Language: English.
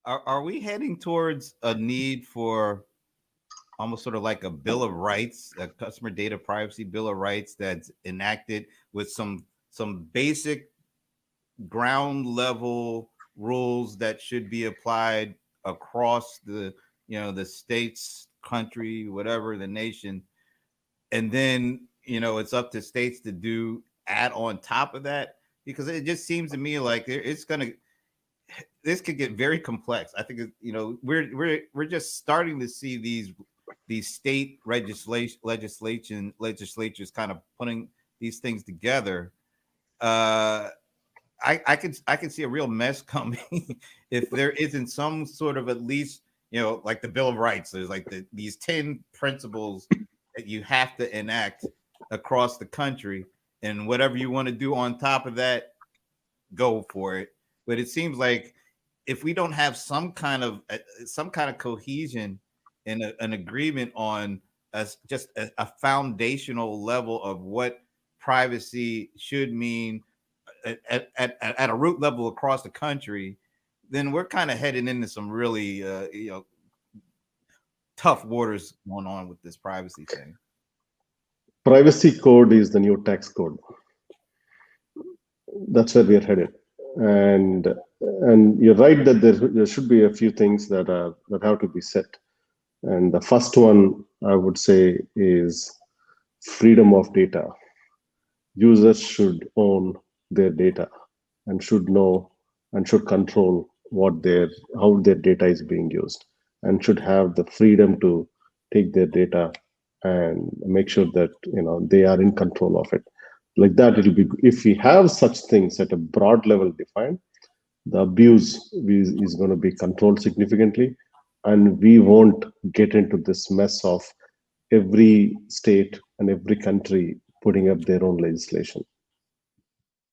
are we heading towards a need for almost sort of like a bill of rights, a customer data privacy bill of rights that's enacted with some basic ground level rules that should be applied across the, the states, country, whatever the nation, and then it's up to states to do add on top of that, because it just seems to me like it's gonna this could get very complex. I think we're just starting to see these state legislatures kind of putting these things together. uh I can see a real mess coming if there isn't some sort of, at least, like the Bill of Rights. There's like these 10 principles that you have to enact across the country, and whatever you want to do on top of that, go for it. But it seems like if we don't have some kind of cohesion and an agreement on just a foundational level of what privacy should mean at a root level across the country, then we're kind of heading into some really tough waters going on with this privacy thing. Privacy code is the new tax code. That's where we are headed. And you're right that there should be a few things that have to be set. And the first one I would say is freedom of data. Users should own their data and should know and should control how their data is being used, and should have the freedom to take their data and make sure that they are in control of it. Like that, it'll be, if we have such things at a broad level defined, the abuse is going to be controlled significantly, and we won't get into this mess of every state and every country putting up their own legislation.